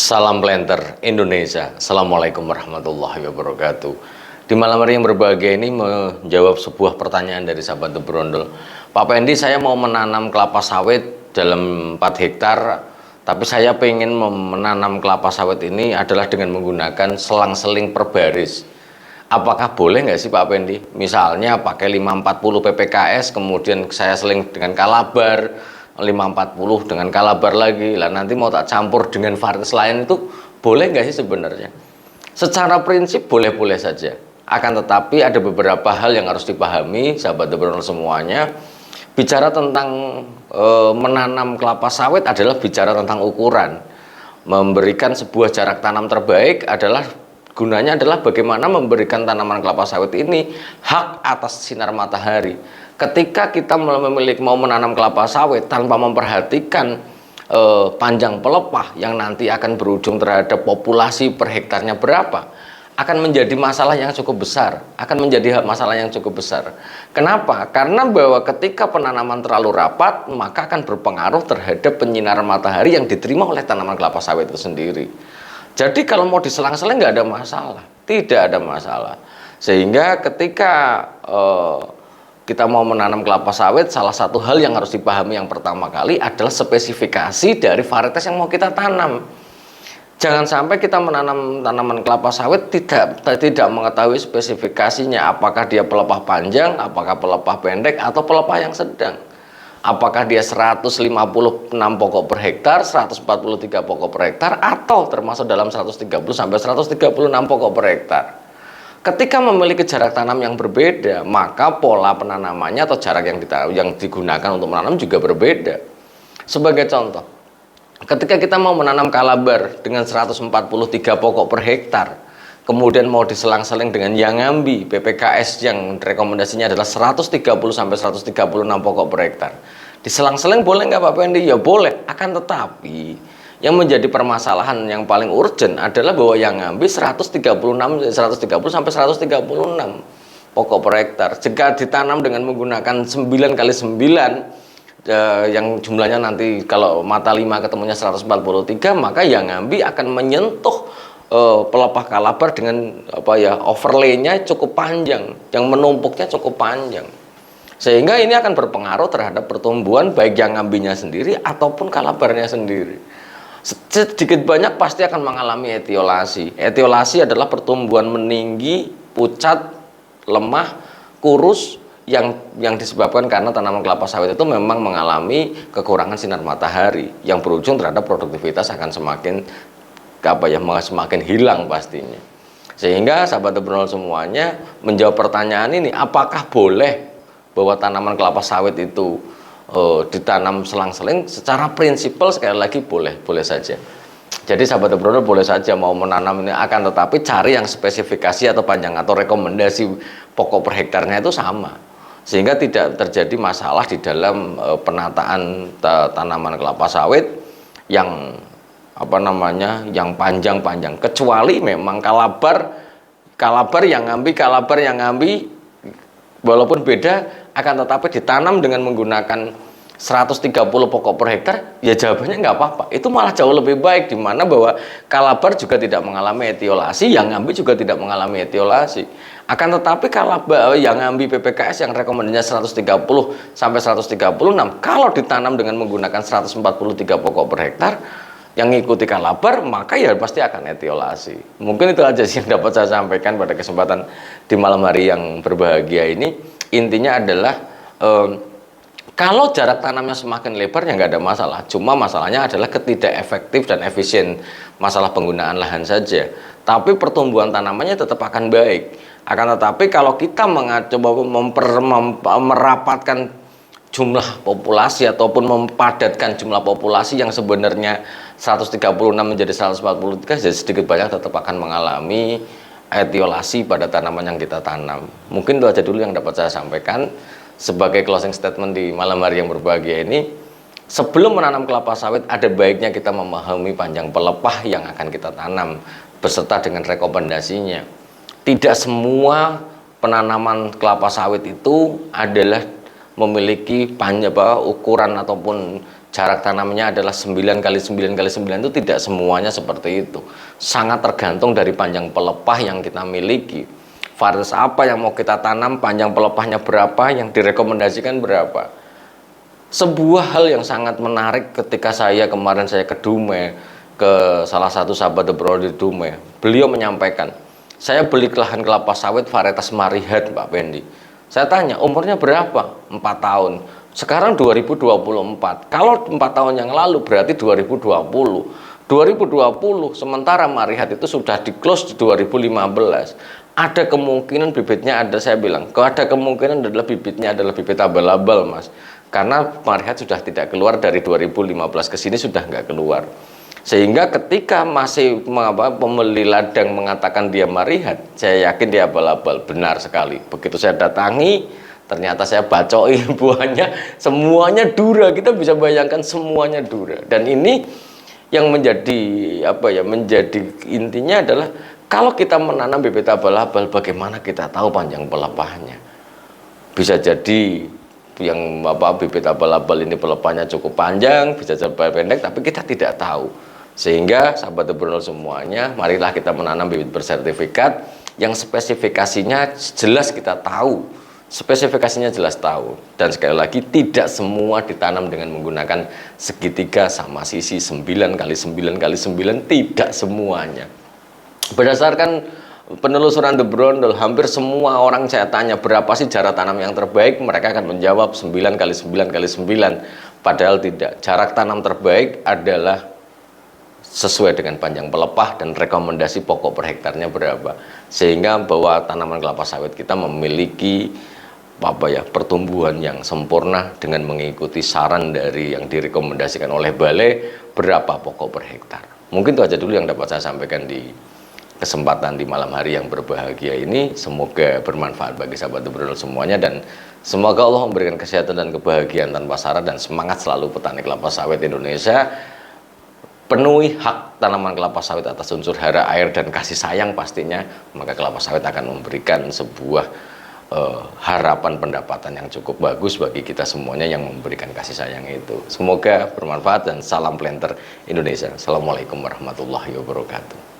Salam planter Indonesia. Assalamualaikum warahmatullahi wabarakatuh. Di malam hari yang berbahagia ini menjawab sebuah pertanyaan dari sahabat The Brondol. Pak Pendi, saya mau menanam kelapa sawit dalam 4 hektar, tapi saya pengen menanam kelapa sawit ini adalah dengan menggunakan selang-seling per baris. Apakah boleh nggak sih Pak Pendi? Misalnya pakai 540 PPKS, kemudian saya seling dengan kalabar 540 dengan kalabar lagi lah, nanti mau tak campur dengan varietas lain, itu boleh nggak sih sebenarnya? Secara prinsip boleh-boleh saja, akan tetapi ada beberapa hal yang harus dipahami sahabat The Brondol semuanya. Bicara tentang menanam kelapa sawit adalah bicara tentang ukuran. Memberikan sebuah jarak tanam terbaik adalah gunanya adalah bagaimana memberikan tanaman kelapa sawit ini hak atas sinar matahari. Ketika kita mau menanam kelapa sawit tanpa memperhatikan panjang pelepah yang nanti akan berujung terhadap populasi per hektarnya berapa, akan menjadi masalah yang cukup besar, Kenapa? Karena bahwa ketika penanaman terlalu rapat, maka akan berpengaruh terhadap penyinaran matahari yang diterima oleh tanaman kelapa sawit itu sendiri. Jadi kalau mau diselang-seling nggak ada masalah, tidak ada masalah. Sehingga ketika kita mau menanam kelapa sawit, salah satu hal yang harus dipahami yang pertama kali adalah spesifikasi dari varietas yang mau kita tanam. Jangan sampai kita menanam tanaman kelapa sawit tidak mengetahui spesifikasinya, apakah dia pelepah panjang, apakah pelepah pendek, atau pelepah yang sedang. Apakah dia 156 pokok per hektar, 143 pokok per hektar, atau termasuk dalam 130 sampai 136 pokok per hektar. Ketika memiliki jarak tanam yang berbeda, maka pola penanamannya atau jarak yang digunakan untuk menanam juga berbeda. Sebagai contoh, ketika kita mau menanam kalabar dengan 143 pokok per hektar, kemudian mau diselang-seling dengan Yangambi PPKS yang rekomendasinya adalah 130 sampai 136 pokok per hektar. Diselang-seling boleh nggak Pak Pendi? Ya boleh, akan tetapi yang menjadi permasalahan yang paling urgent adalah bahwa Yangambi 130 sampai 136 pokok per hektar. Jika ditanam dengan menggunakan 9 kali 9 yang jumlahnya nanti kalau mata 5 ketemunya 143, maka Yangambi akan menyentuh pelepah kalabar dengan overlay-nya cukup panjang, yang menumpuknya cukup panjang, sehingga ini akan berpengaruh terhadap pertumbuhan baik Yangambinya sendiri ataupun kalabarnya sendiri. Sedikit banyak pasti akan mengalami etiolasi. Etiolasi adalah pertumbuhan meninggi, pucat, lemah, kurus yang disebabkan karena tanaman kelapa sawit itu memang mengalami kekurangan sinar matahari yang berujung terhadap produktivitas akan semakin hilang pastinya. Sehingga sahabat The Brondol semuanya menjawab pertanyaan ini, apakah boleh bahwa tanaman kelapa sawit itu ditanam selang-seling? Secara prinsipal sekali lagi boleh saja. Jadi sahabat The Brondol boleh saja mau menanam ini, akan tetapi cari yang spesifikasi atau panjang atau rekomendasi pokok per hektarnya itu sama, sehingga tidak terjadi masalah di dalam penataan tanaman kelapa sawit yang yang panjang-panjang, kecuali memang kalabar yang ngambil walaupun beda, akan tetapi ditanam dengan menggunakan 130 pokok per hektar, ya jawabannya nggak apa-apa. Itu malah jauh lebih baik, di mana bahwa kalabar juga tidak mengalami etiolasi, yang ngambil juga tidak mengalami etiolasi. Akan tetapi kalabar yang ngambil PPKS yang rekomendasinya 130 sampai 136, kalau ditanam dengan menggunakan 143 pokok per hektar yang ngikuti kalabar, maka ya pasti akan etiolasi. Mungkin itu aja sih yang dapat saya sampaikan pada kesempatan di malam hari yang berbahagia ini. Intinya adalah kalau jarak tanamnya semakin lebar ya nggak ada masalah. Cuma masalahnya adalah ketidak efektif dan efisien masalah penggunaan lahan saja. Tapi pertumbuhan tanamannya tetap akan baik. Akan tetapi kalau kita mencoba merapatkan jumlah populasi ataupun mempadatkan jumlah populasi yang sebenarnya 136 menjadi 143, jadi sedikit banyak tetap akan mengalami etiolasi pada tanaman yang kita tanam. Mungkin itu aja dulu yang dapat saya sampaikan sebagai closing statement di malam hari yang berbahagia ini. Sebelum menanam kelapa sawit, ada baiknya kita memahami panjang pelepah yang akan kita tanam beserta dengan rekomendasinya. Tidak semua penanaman kelapa sawit itu adalah memiliki ukuran ataupun Jarak tanamnya adalah 9 kali 9 kali 9 itu tidak semuanya seperti itu. Sangat tergantung dari panjang pelepah yang kita miliki. Varietas apa yang mau kita tanam, panjang pelepahnya berapa, yang direkomendasikan berapa. Sebuah hal yang sangat menarik ketika kemarin saya ke Dumai, ke salah satu sahabat The Bro di Dumai. Beliau menyampaikan, saya beli lahan kelapa sawit varietas Marihat, Pak Pendi. Saya tanya, umurnya berapa? 4 tahun. Sekarang 2024. Kalau 4 tahun yang lalu berarti 2020. 2020 sementara Marihat itu sudah di close di 2015. Ada kemungkinan bibitnya ada, saya bilang, ada kemungkinan adalah bibitnya adalah bibit abal-abal, Mas. Karena Marihat sudah tidak keluar dari 2015 ke sini, sudah nggak keluar. Sehingga ketika masih pembeli ladang mengatakan dia Marihat, saya yakin dia abal-abal. Benar sekali. Begitu saya datangi, ternyata saya bacoi buahnya, semuanya dura. Kita bisa bayangkan semuanya dura. Dan ini yang menjadi menjadi intinya adalah kalau kita menanam bibit abal-abal, bagaimana kita tahu panjang pelepahnya? Bisa jadi yang bibit abal-abal ini pelepahnya cukup panjang, bisa jadi pendek, tapi kita tidak tahu. Sehingga sahabat The Bro semuanya, marilah kita menanam bibit bersertifikat yang spesifikasinya jelas kita tahu. Spesifikasinya jelas tahu. Dan sekali lagi, tidak semua ditanam dengan menggunakan segitiga sama sisi 9 kali 9 kali 9, tidak semuanya. Berdasarkan penelusuran The Brondol, hampir semua orang saya tanya berapa sih jarak tanam yang terbaik, mereka akan menjawab 9 kali 9 kali 9. Padahal tidak. Jarak tanam terbaik adalah sesuai dengan panjang pelepah dan rekomendasi pokok per hektarnya berapa. Sehingga bahwa tanaman kelapa sawit kita memiliki pertumbuhan yang sempurna dengan mengikuti saran dari yang direkomendasikan oleh Balai berapa pokok per hektar. Mungkin itu aja dulu yang dapat saya sampaikan di kesempatan di malam hari yang berbahagia ini. Semoga bermanfaat bagi sahabat The Bro semuanya, dan semoga Allah memberikan kesehatan dan kebahagiaan tanpa syarat, dan semangat selalu petani kelapa sawit Indonesia. Penuhi hak tanaman kelapa sawit atas unsur hara, air, dan kasih sayang pastinya, maka kelapa sawit akan memberikan sebuah harapan pendapatan yang cukup bagus bagi kita semuanya yang memberikan kasih sayang itu. Semoga bermanfaat dan salam planter Indonesia. Assalamualaikum warahmatullahi wabarakatuh.